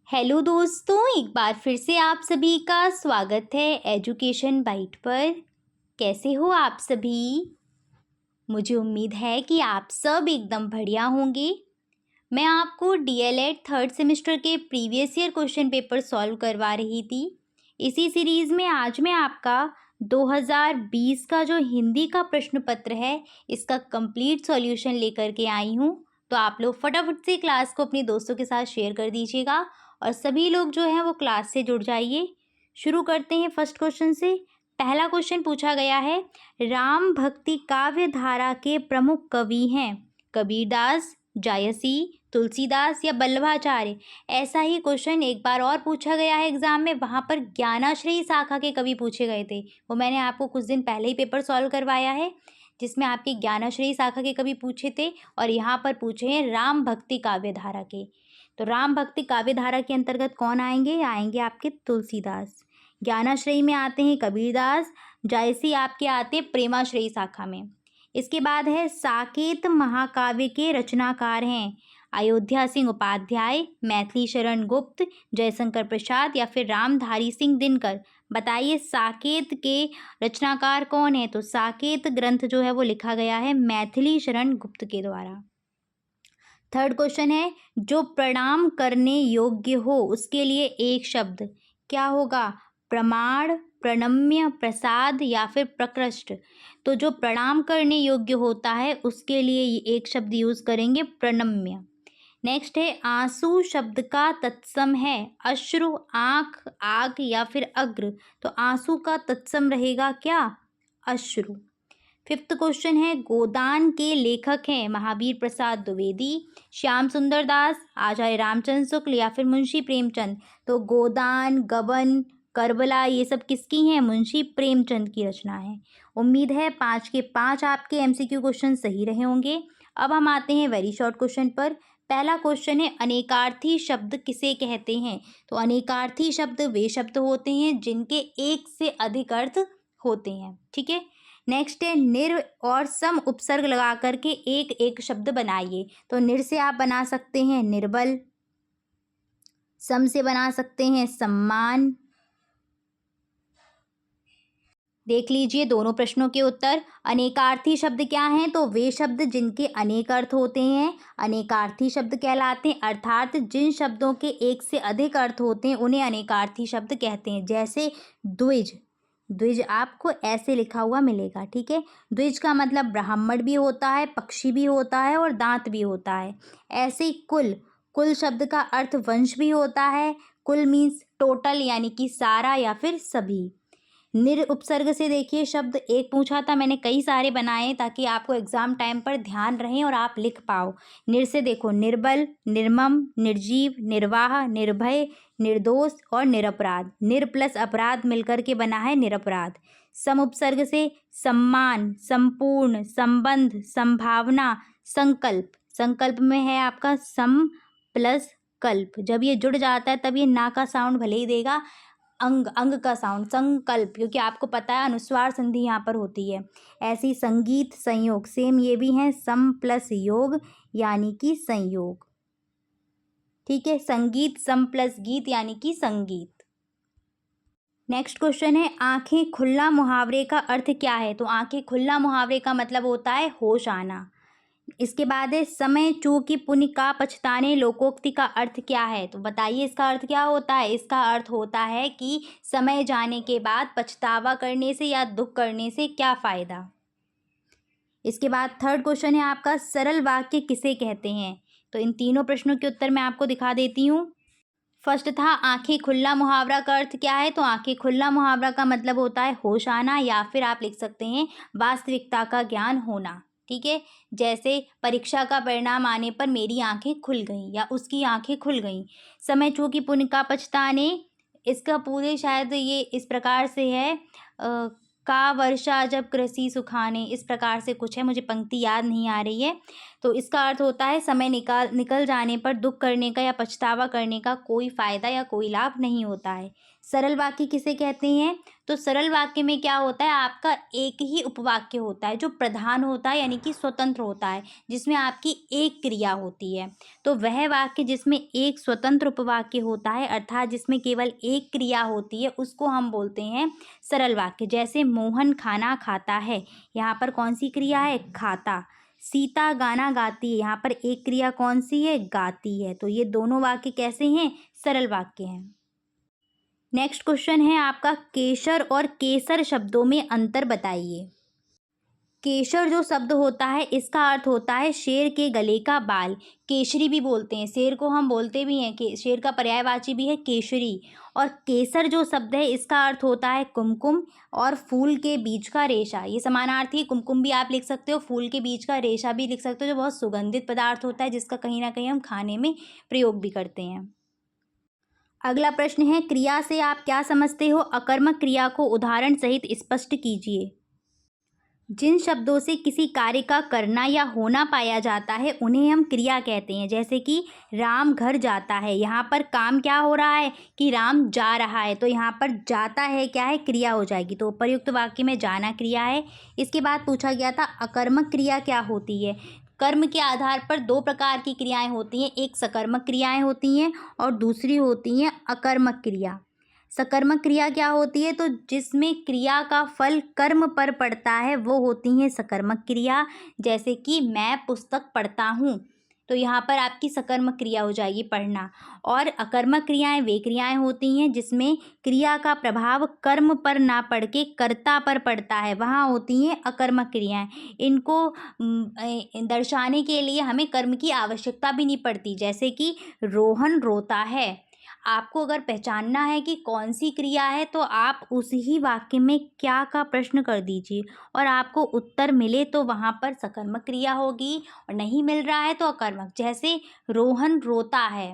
Hello दोस्तों, एक बार फिर से आप सभी का स्वागत है एजुकेशन बाइट पर। कैसे हो आप सभी? मुझे उम्मीद है कि आप सब एकदम बढ़िया होंगे। मैं आपको डीएलएड थर्ड सेमेस्टर के previous year question paper solve करवा रही थी। इसी सीरीज़ में आज मैं आपका 2020 का जो हिंदी का प्रश्न पत्र है, इसका कंप्लीट सॉल्यूशन लेकर के आई हूँ। तो आप लोग फटाफट से क्लास को अपने दोस्तों के साथ शेयर कर दीजिएगा और सभी लोग जो हैं वो क्लास से जुड़ जाइए। शुरू करते हैं फर्स्ट क्वेश्चन से। पहला क्वेश्चन पूछा गया है, राम भक्ति काव्य धारा के प्रमुख कवि हैं कबीरदास, जायसी, तुलसीदास या बल्लभाचार्य। ऐसा ही क्वेश्चन एक बार और पूछा गया है एग्जाम में, वहाँ पर ज्ञानाश्रयी शाखा के कवि पूछे गए थे। वो मैंने आपको कुछ दिन पहले ही पेपर सॉल्व करवाया है, जिसमें आपके ज्ञानाश्रयी शाखा के कवि पूछे थे और यहाँ पर पूछे हैं राम भक्ति काव्य धारा के। तो राम भक्ति काव्य धारा के अंतर्गत कौन आएंगे? आएंगे आपके तुलसीदास। ज्ञानाश्रयी में आते हैं कबीरदास, जायसी आपके आते हैं प्रेमाश्रयी शाखा में। इसके बाद है साकेत महाकाव्य के रचनाकार हैं अयोध्या सिंह उपाध्याय, मैथिली शरण गुप्त, जयशंकर प्रसाद या फिर रामधारी सिंह दिनकर। बताइए साकेत के रचनाकार कौन है? तो साकेत ग्रंथ जो है वो लिखा गया है मैथिली शरण गुप्त के द्वारा। थर्ड क्वेश्चन है, जो प्रणाम करने योग्य हो उसके लिए एक शब्द क्या होगा? प्रमाण, प्रणम्य, प्रसाद या फिर प्रकृष्ट। तो जो प्रणाम करने योग्य होता है उसके लिए एक शब्द यूज करेंगे प्रणम्य। नेक्स्ट है, आंसू शब्द का तत्सम है अश्रु, आंख, आग या फिर अग्र। तो आंसू का तत्सम रहेगा क्या? अश्रु। फिफ्थ क्वेश्चन है, गोदान के लेखक हैं महावीर प्रसाद द्विवेदी, श्याम सुंदर दास, आचार्य रामचंद्र शुक्ल या फिर मुंशी प्रेमचंद। तो गोदान, गबन, करबला ये सब किसकी हैं? मुंशी प्रेमचंद की रचना है। उम्मीद है 5 के 5 आपके एमसीक्यू क्वेश्चन सही रहे होंगे। अब हम आते हैं वेरी शॉर्ट क्वेश्चन पर। पहला क्वेश्चन है, अनेकार्थी शब्द किसे कहते हैं? तो अनेकार्थी शब्द वे शब्द होते हैं जिनके एक से अधिक अर्थ होते हैं। ठीक है। नेक्स्ट है, निर और सम उपसर्ग लगा करके एक एक शब्द बनाइए। तो निर से आप बना सकते हैं निर्बल, सम से बना सकते हैं सम्मान। देख लीजिए दोनों प्रश्नों के उत्तर। अनेकार्थी शब्द क्या हैं? तो वे शब्द जिनके अनेक अर्थ होते हैं अनेकार्थी शब्द कहलाते हैं, अर्थात जिन शब्दों के एक से अधिक अर्थ होते हैं उन्हें अनेकार्थी शब्द कहते हैं। जैसे द्विज, द्विज आपको ऐसे लिखा हुआ मिलेगा। ठीक है। द्विज का मतलब ब्राह्मण भी होता है, पक्षी भी होता है और दांत भी होता है। ऐसे ही कुल, कुल शब्द का अर्थ वंश भी होता है। कुल मीन्स टोटल यानी कि सारा या फिर सभी। निर उपसर्ग से देखिए शब्द एक पूछा था, मैंने कई सारे बनाए ताकि आपको एग्जाम टाइम पर ध्यान रहे और आप लिख पाओ। निर से देखो निर्बल, निर्मम, निर्जीव, निर्वाह, निर्भय, निर्दोष और निरपराध। निर प्लस अपराध मिलकर के बना है निरपराध। सम उपसर्ग से सम्मान, संपूर्ण, संबंध, संभावना, संकल्प। संकल्प में है आपका सम प्लस कल्प। जब ये जुड़ जाता है तब ये ना का साउंड भले ही देगा, अंग, अंग का साउंड संकल्प, क्योंकि आपको पता है अनुस्वार संधि यहाँ पर होती है। ऐसी संगीत, संयोग, सेम ये भी हैं सम प्लस योग यानी कि संयोग। ठीक है। संगीत सम प्लस गीत यानी कि संगीत। नेक्स्ट क्वेश्चन है, आंखें खुल्ला मुहावरे का अर्थ क्या है? तो आंखें खुल्ला मुहावरे का मतलब होता है होश आना। इसके बाद है, समय चूकी पुण्य का पछताने लोकोक्ति का अर्थ क्या है? तो बताइए इसका अर्थ क्या होता है? इसका अर्थ होता है कि समय जाने के बाद पछतावा करने से या दुख करने से क्या फायदा। इसके बाद थर्ड क्वेश्चन है आपका, सरल वाक्य किसे कहते हैं? तो इन तीनों प्रश्नों के उत्तर मैं आपको दिखा देती हूँ। फर्स्ट था आंखें खुल्ला मुहावरा का अर्थ क्या है? तो आंखें खुल्ला मुहावरा का मतलब होता है होश आना या फिर आप लिख सकते हैं वास्तविकता का ज्ञान होना। ठीक है। जैसे परीक्षा का परिणाम आने पर मेरी आंखें खुल गईं या उसकी आंखें खुल गईं। समय चूकी पुण्य का पछताने, इसका पूरे शायद ये इस प्रकार से है, का वर्षा जब कृषि सुखाने, इस प्रकार से कुछ है, मुझे पंक्ति याद नहीं आ रही है। तो इसका अर्थ होता है समय निकल जाने पर दुख करने का या पछतावा करने का कोई फ़ायदा या कोई लाभ नहीं होता है। सरल वाक्य किसे कहते हैं? तो सरल वाक्य में क्या होता है, आपका एक ही उपवाक्य होता है जो प्रधान होता है, यानी कि स्वतंत्र होता है, जिसमें आपकी एक क्रिया होती है। तो वह वाक्य जिसमें एक स्वतंत्र उपवाक्य होता है, अर्थात जिसमें केवल एक क्रिया होती है, उसको हम बोलते हैं सरल वाक्य। जैसे मोहन खाना खाता है, यहाँ पर कौन सी क्रिया है? खाता। सीता गाना गाती है, यहाँ पर एक क्रिया कौन सी है? गाती है। तो ये दोनों वाक्य कैसे हैं? सरल वाक्य हैं। नेक्स्ट क्वेश्चन है आपका, केशर और केसर शब्दों में अंतर बताइए। केशर जो शब्द होता है, इसका अर्थ होता है शेर के गले का बाल। केशरी भी बोलते हैं, शेर को हम बोलते भी हैं कि शेर का पर्यायवाची भी है केशरी। और केसर जो शब्द है, इसका अर्थ होता है कुमकुम और फूल के बीच का रेशा। ये समानार्थी है, कुमकुम भी आप लिख सकते हो, फूल के बीच का रेशा भी लिख सकते हो, जो बहुत सुगंधित पदार्थ होता है, जिसका कहीं ना कहीं हम खाने में प्रयोग भी करते हैं। अगला प्रश्न है, क्रिया से आप क्या समझते हो? अकर्मक क्रिया को उदाहरण सहित स्पष्ट कीजिए। जिन शब्दों से किसी कार्य का करना या होना पाया जाता है, उन्हें हम क्रिया कहते हैं। जैसे कि राम घर जाता है, यहाँ पर काम क्या हो रहा है कि राम जा रहा है, तो यहाँ पर जाता है क्या है? क्रिया हो जाएगी। तो उपयुक्त वाक्य में जाना क्रिया है। इसके बाद पूछा गया था अकर्मक क्रिया क्या होती है। कर्म के आधार पर दो प्रकार की क्रियाएं होती हैं, एक सकर्मक क्रियाएं होती हैं और दूसरी होती हैं अकर्मक क्रिया। सकर्मक क्रिया क्या होती है? तो जिसमें क्रिया का फल कर्म पर पड़ता है, वो होती है सकर्मक क्रिया। जैसे कि मैं पुस्तक पढ़ता हूँ, तो यहाँ पर आपकी सकर्मक क्रिया हो जाएगी पढ़ना। और अकर्मक क्रियाएं वे क्रियाएं होती हैं जिसमें क्रिया का प्रभाव कर्म पर ना पड़ के कर्ता पर पड़ता है, वहाँ होती हैं अकर्मक क्रियाएं। इनको दर्शाने के लिए हमें कर्म की आवश्यकता भी नहीं पड़ती। जैसे कि रोहन रोता है, आपको अगर पहचानना है कि कौन सी क्रिया है, तो आप उस ही वाक्य में क्या का प्रश्न कर दीजिए और आपको उत्तर मिले तो वहाँ पर सकर्मक क्रिया होगी, और नहीं मिल रहा है तो अकर्मक। जैसे रोहन रोता है,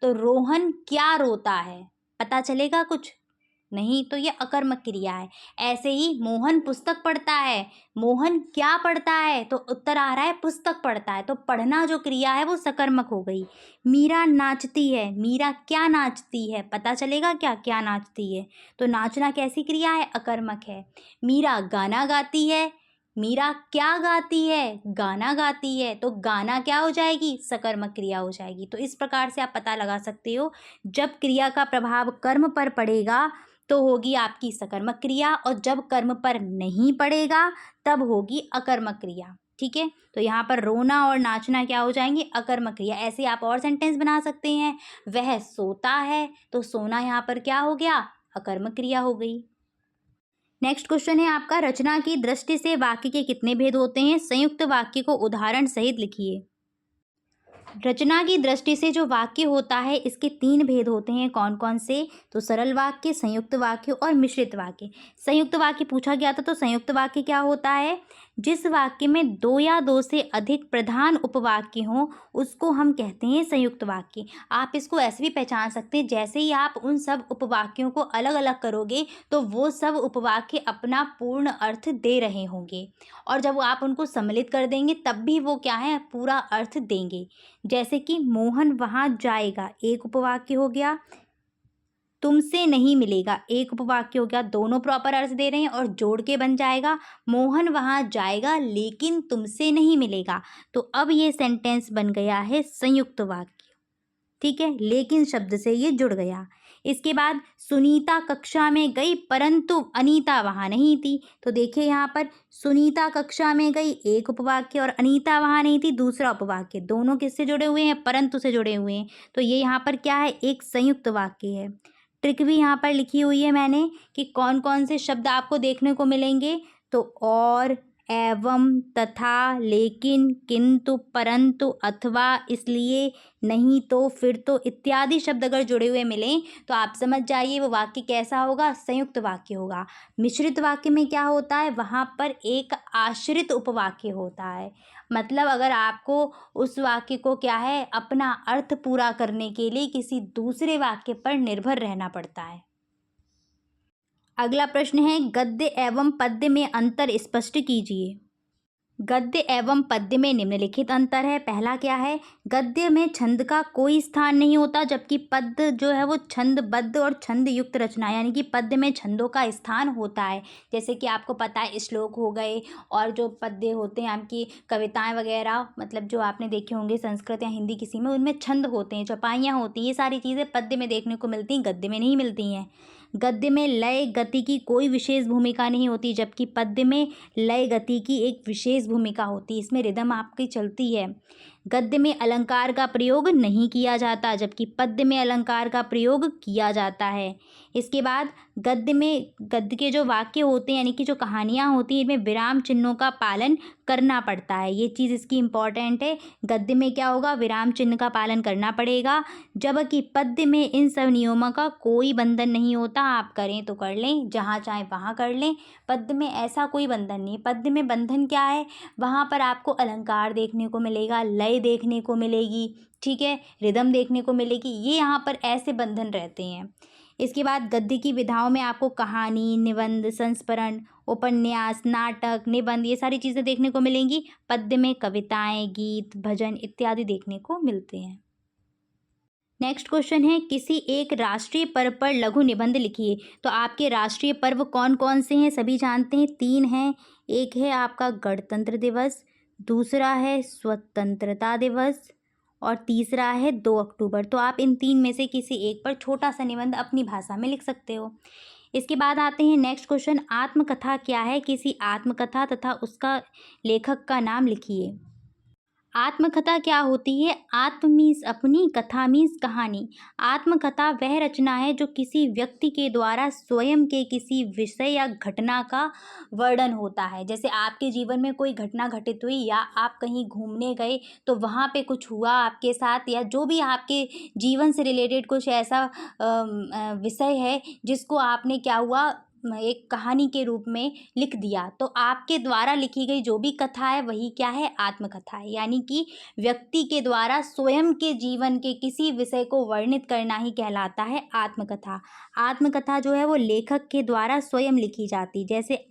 तो रोहन क्या रोता है, पता चलेगा कुछ? नहीं, तो ये अकर्मक क्रिया है। ऐसे ही मोहन पुस्तक पढ़ता है, मोहन क्या पढ़ता है, तो उत्तर आ रहा है पुस्तक पढ़ता है, तो पढ़ना जो क्रिया है वो सकर्मक हो गई। मीरा नाचती है, मीरा क्या नाचती है, पता चलेगा क्या क्या नाचती है, तो नाचना कैसी क्रिया है? अकर्मक है। मीरा गाना गाती है, मीरा क्या गाती है? गाना गाती है, तो गाना क्या हो जाएगी? सकर्मक क्रिया हो जाएगी। तो इस प्रकार से आप पता लगा सकते हो, जब क्रिया का प्रभाव कर्म पर पड़ेगा तो होगी आपकी सकर्मक क्रिया, और जब कर्म पर नहीं पड़ेगा तब होगी अकर्मक क्रिया। ठीक है, तो यहाँ पर रोना और नाचना क्या हो जाएंगे? अकर्मक क्रिया। ऐसे आप और सेंटेंस बना सकते हैं, वह सोता है, तो सोना यहाँ पर क्या हो गया? अकर्मक क्रिया हो गई। नेक्स्ट क्वेश्चन है आपका, रचना की दृष्टि से वाक्य के कितने भेद होते हैं? संयुक्त वाक्य को उदाहरण सहित लिखिए। रचना की दृष्टि से जो वाक्य होता है, इसके तीन भेद होते हैं। कौन कौन से? तो सरल वाक्य, संयुक्त वाक्य और मिश्रित वाक्य। संयुक्त वाक्य पूछा गया था, तो संयुक्त वाक्य क्या होता है? जिस वाक्य में दो या दो से अधिक प्रधान उपवाक्य हों, उसको हम कहते हैं संयुक्त वाक्य। आप इसको ऐसे भी पहचान सकते हैं, जैसे ही आप उन सब उपवाक्यों को अलग अलग करोगे तो वो सब उपवाक्य अपना पूर्ण अर्थ दे रहे होंगे, और जब आप उनको सम्मिलित कर देंगे तब भी वो क्या है? पूरा अर्थ देंगे। जैसे कि मोहन वहाँ जाएगा, एक उपवाक्य हो गया। तुमसे नहीं मिलेगा, एक उपवाक्य हो गया। दोनों प्रॉपर अर्थ दे रहे हैं और जोड़ के बन जाएगा मोहन वहाँ जाएगा लेकिन तुमसे नहीं मिलेगा। तो अब ये सेंटेंस बन गया है संयुक्त वाक्य। ठीक है, लेकिन शब्द से ये जुड़ गया। इसके बाद सुनीता कक्षा में गई परंतु अनीता वहाँ नहीं थी। तो देखिए यहाँ पर सुनीता कक्षा में गई एक उपवाक्य और अनीता वहाँ नहीं थी दूसरा उपवाक्य। दोनों किससे जुड़े हुए हैं? परंतु से जुड़े हुए हैं। तो ये यहाँ पर क्या है? एक संयुक्त वाक्य है। ट्रिक भी यहाँ पर लिखी हुई है मैंने कि कौन कौन से शब्द आपको देखने को मिलेंगे। तो और, एवं, तथा, लेकिन, किंतु, परंतु, अथवा, इसलिए, नहीं तो, फिर तो इत्यादि शब्द अगर जुड़े हुए मिलें तो आप समझ जाइए वो वाक्य कैसा होगा? संयुक्त वाक्य होगा। मिश्रित वाक्य में क्या होता है? वहाँ पर एक आश्रित उपवाक्य होता है। मतलब अगर आपको उस वाक्य को क्या है? अपना अर्थ पूरा करने के लिए किसी दूसरे वाक्य पर निर्भर रहना पड़ता है। अगला प्रश्न है, गद्य एवं पद्य में अंतर स्पष्ट कीजिए। गद्य एवं पद्य में निम्नलिखित अंतर है। पहला क्या है, गद्य में छंद का कोई स्थान नहीं होता, जबकि पद्य जो है वो छंदबद्ध और छंद युक्त रचना, यानी कि पद्य में छंदों का स्थान होता है। जैसे कि आपको पता है श्लोक हो गए और जो पद्य होते हैं आपकी कविताएं वगैरह, मतलब जो आपने देखे होंगे संस्कृत या हिंदी किसी में, उनमें छंद होते हैं, चौपाइयाँ होती हैं, ये सारी चीज़ें पद्य में देखने को मिलती हैं, गद्य में नहीं मिलती हैं। गद्य में लय गति की कोई विशेष भूमिका नहीं होती, जबकि पद्य में लय गति की एक विशेष भूमिका होती है, इसमें रिदम आपकी चलती है। गद्य में अलंकार का प्रयोग नहीं किया जाता, जबकि पद्य में अलंकार का प्रयोग किया जाता है। इसके बाद गद्य के जो वाक्य होते हैं, यानी कि जो कहानियाँ होती हैं, इनमें विराम चिन्हों का पालन करना पड़ता है, ये चीज़ इसकी इम्पॉर्टेंट है। गद्य में क्या होगा, विराम चिन्ह का पालन करना पड़ेगा, जबकि पद्य में इन सब नियमों का कोई बंधन नहीं होता, आप करें तो कर लें, जहाँ चाहें वहाँ कर लें। पद्य में ऐसा कोई बंधन नहीं। पद्य में बंधन क्या है, वहाँ पर आपको अलंकार देखने को मिलेगा, लय देखने को मिलेगी, ठीक है, रिदम देखने को मिलेगी, ये यहाँ पर ऐसे बंधन रहते हैं। इसके बाद गद्य की विधाओं में आपको कहानी, निबंध, संस्मरण, उपन्यास, नाटक, निबंध, ये सारी चीज़ें देखने को मिलेंगी। पद्य में कविताएं, गीत, भजन इत्यादि देखने को मिलते हैं। नेक्स्ट क्वेश्चन है, किसी एक राष्ट्रीय पर्व पर लघु निबंध लिखिए। तो आपके राष्ट्रीय पर्व कौन कौन से हैं, सभी जानते हैं, 3 हैं। एक है आपका गणतंत्र दिवस, दूसरा है स्वतंत्रता दिवस और तीसरा है 2 अक्टूबर। तो आप इन 3 में से किसी एक पर छोटा सा निबंध अपनी भाषा में लिख सकते हो। इसके बाद आते हैं नेक्स्ट क्वेश्चन, आत्मकथा क्या है, किसी आत्मकथा तथा उसका लेखक का नाम लिखिए। आत्मकथा क्या होती है, आत्म मीन्स अपनी, कथा मीन्स कहानी। आत्मकथा वह रचना है जो किसी व्यक्ति के द्वारा स्वयं के किसी विषय या घटना का वर्णन होता है। जैसे आपके जीवन में कोई घटना घटित हुई या आप कहीं घूमने गए तो वहाँ पे कुछ हुआ आपके साथ, या जो भी आपके जीवन से रिलेटेड कुछ ऐसा विषय है जिसको आपने क्या हुआ एक कहानी के रूप में लिख दिया, तो आपके द्वारा लिखी गई जो भी कथा है वही क्या है, आत्मकथा है। यानी कि व्यक्ति के द्वारा स्वयं के जीवन के किसी विषय को वर्णित करना ही कहलाता है आत्मकथा। आत्मकथा जो है वो लेखक के द्वारा स्वयं लिखी जाती, जैसे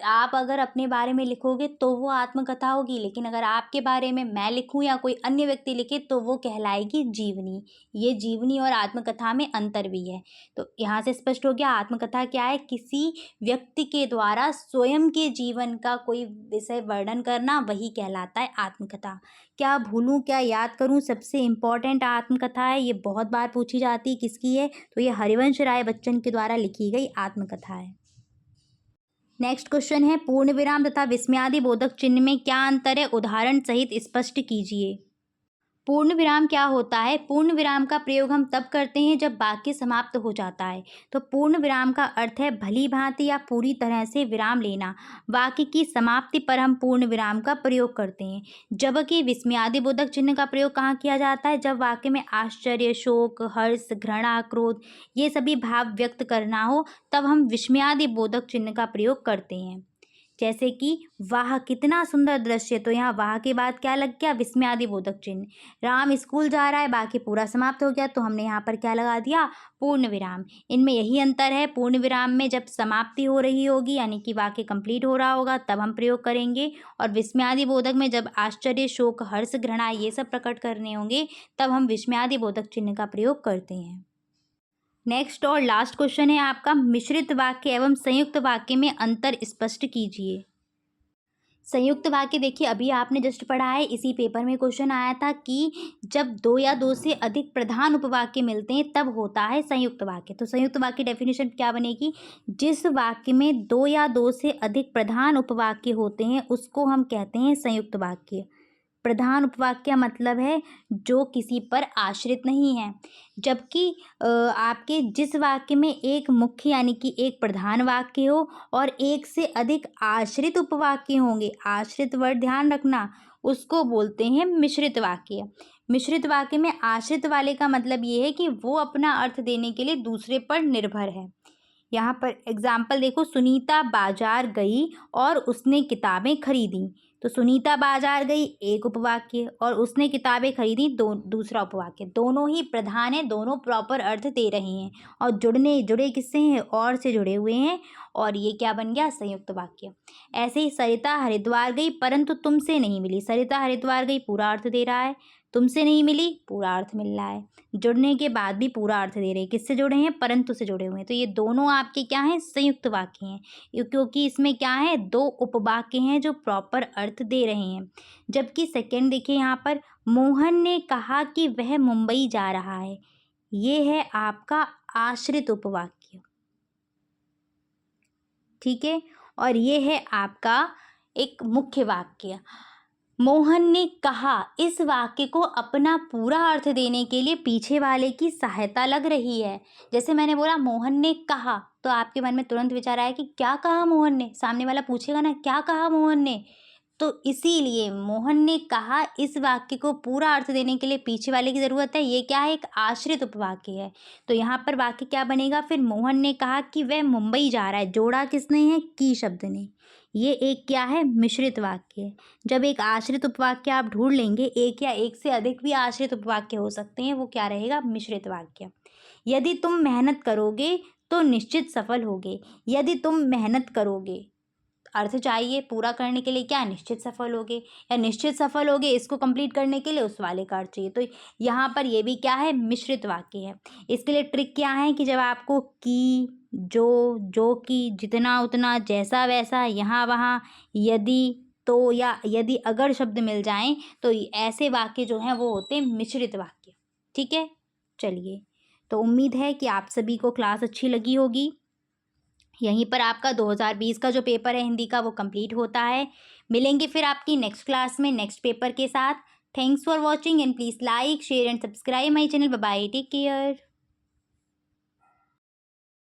आप अगर अपने बारे में लिखोगे तो वो आत्मकथा होगी, लेकिन अगर आपके बारे में मैं लिखूं या कोई अन्य व्यक्ति लिखे तो वो कहलाएगी जीवनी। ये जीवनी और आत्मकथा में अंतर भी है। तो यहाँ से स्पष्ट हो गया, आत्मकथा क्या है, किसी व्यक्ति के द्वारा स्वयं के जीवन का कोई विषय वर्णन करना, वही कहलाता है आत्मकथा। क्या भूलूं क्या याद करूं, सबसे इम्पॉर्टेंट आत्मकथा है, ये बहुत बार पूछी जाती है, किसकी है, तो ये हरिवंश राय बच्चन के द्वारा लिखी गई आत्मकथा है। नेक्स्ट क्वेश्चन है, पूर्ण विराम तथा विस्मयादि बोधक चिन्ह में क्या अंतर है, उदाहरण सहित स्पष्ट कीजिए। पूर्ण विराम क्या होता है, पूर्ण विराम का प्रयोग हम तब करते हैं जब वाक्य समाप्त हो जाता है। तो पूर्ण विराम का अर्थ है भली भांति या पूरी तरह से विराम लेना, वाक्य की समाप्ति पर हम पूर्ण विराम का प्रयोग करते हैं। जबकि विस्मयादि बोधक चिन्ह का प्रयोग कहाँ किया जाता है, जब वाक्य में आश्चर्य, शोक, हर्ष, घृणा, क्रोध ये सभी भाव व्यक्त करना हो, तब हम विस्मयादि बोधक चिन्ह का प्रयोग करते हैं। जैसे कि वाह कितना सुंदर दृश्य, तो यहाँ वाह के बाद क्या लग गया, विस्मयादि बोधक चिन्ह। राम स्कूल जा रहा है, बाकी पूरा समाप्त हो गया, तो हमने यहाँ पर क्या लगा दिया, पूर्ण विराम। इनमें यही अंतर है, पूर्ण विराम में जब समाप्ति हो रही होगी यानी कि वाक्य कंप्लीट हो रहा होगा तब हम प्रयोग करेंगे, और विस्मयादि बोधक में जब आश्चर्य, शोक, हर्ष, घृणा ये सब प्रकट करने होंगे तब हम विस्मयादि बोधक चिन्ह का प्रयोग करते हैं। नेक्स्ट और लास्ट क्वेश्चन है आपका, मिश्रित वाक्य एवं संयुक्त वाक्य में अंतर स्पष्ट कीजिए। संयुक्त वाक्य देखिए, अभी आपने जस्ट पढ़ा है, इसी पेपर में क्वेश्चन आया था कि जब 2 या 2 से अधिक प्रधान उपवाक्य मिलते हैं तब होता है संयुक्त वाक्य। तो संयुक्त वाक्य डेफिनेशन क्या बनेगी, जिस वाक्य में 2 या 2 से अधिक प्रधान उपवाक्य होते हैं उसको हम कहते हैं संयुक्त वाक्य। प्रधान उपवाक्य मतलब है जो किसी पर आश्रित नहीं है, जबकि आपके जिस वाक्य में एक मुख्य यानी कि एक प्रधान वाक्य हो और एक से अधिक आश्रित उपवाक्य होंगे, आश्रित वर्ड ध्यान रखना, उसको बोलते हैं मिश्रित वाक्य। मिश्रित वाक्य में आश्रित वाले का मतलब ये है कि वो अपना अर्थ देने के लिए दूसरे पर निर्भर है। यहाँ पर एग्जाम्पल देखो, सुनीता बाजार गई और उसने किताबें खरीदी। तो सुनीता बाजार गई, एक उपवाक्य, और उसने किताबें खरीदी, दूसरा उपवाक्य। दोनों ही प्रधान हैं, दोनों प्रॉपर अर्थ दे रहे हैं और जुड़े किससे हैं, और से जुड़े हुए हैं, और ये क्या बन गया, संयुक्त वाक्य। ऐसे ही सरिता हरिद्वार गई परंतु तुमसे नहीं मिली। सरिता हरिद्वार गई पूरा अर्थ दे रहा है, तुमसे नहीं मिली पूरा अर्थ मिल रहा है, जुड़ने के बाद भी पूरा अर्थ दे रहे हैं। किससे जुड़े हैं, परंतु से जुड़े हुए हैं। तो ये दोनों आपके क्या हैं, संयुक्त वाक्य हैं, क्योंकि इसमें क्या है, दो उपवाक्य हैं जो प्रॉपर अर्थ दे रहे हैं। जबकि सेकंड देखिए यहाँ पर, मोहन ने कहा कि वह मुंबई जा रहा है, ये है आपका आश्रित उपवाक्य, ठीक है। और ये है आपका एक मुख्य वाक्य। मोहन ने कहा, इस वाक्य को अपना पूरा अर्थ देने के लिए पीछे वाले की सहायता लग रही है। जैसे मैंने बोला मोहन ने कहा, तो आपके मन में तुरंत विचार आया कि क्या कहा मोहन ने, सामने वाला पूछेगा ना क्या कहा मोहन ने, तो इसीलिए मोहन ने कहा इस वाक्य को पूरा अर्थ देने के लिए पीछे वाले की ज़रूरत है। ये क्या है, एक आश्रित उपवाक्य है। तो यहाँ पर वाक्य क्या बनेगा फिर, मोहन ने कहा कि वह मुंबई जा रहा है, जोड़ा किसने है, की शब्द ने। ये एक क्या है, मिश्रित वाक्य है। जब एक आश्रित उपवाक्य आप ढूंढ लेंगे, एक या एक से अधिक भी आश्रित उपवाक्य हो सकते हैं, वो क्या रहेगा, मिश्रित वाक्य। यदि तुम मेहनत करोगे तो निश्चित सफल होगे। यदि तुम मेहनत करोगे, अर्थ चाहिए पूरा करने के लिए, क्या, निश्चित सफल होगे, या निश्चित सफल होगे, इसको कंप्लीट करने के लिए उस वाले का अर्थ चाहिए। तो यहाँ पर ये भी क्या है, मिश्रित वाक्य है। इसके लिए ट्रिक क्या है कि जब आपको की, जो की, जितना उतना, जैसा वैसा, यहाँ वहाँ, यदि, तो या यदि अगर शब्द मिल जाएं, तो ऐसे वाक्य जो हैं वो होते हैं मिश्रित वाक्य, ठीक है। चलिए, तो उम्मीद है कि आप सभी को क्लास अच्छी लगी होगी। यहीं पर आपका 2020 का जो पेपर है हिंदी का वो कंप्लीट होता है। मिलेंगे फिर आपकी नेक्स्ट क्लास में नेक्स्ट पेपर के साथ। Thanks for watching and please like share and subscribe my channel. Bye bye, take care.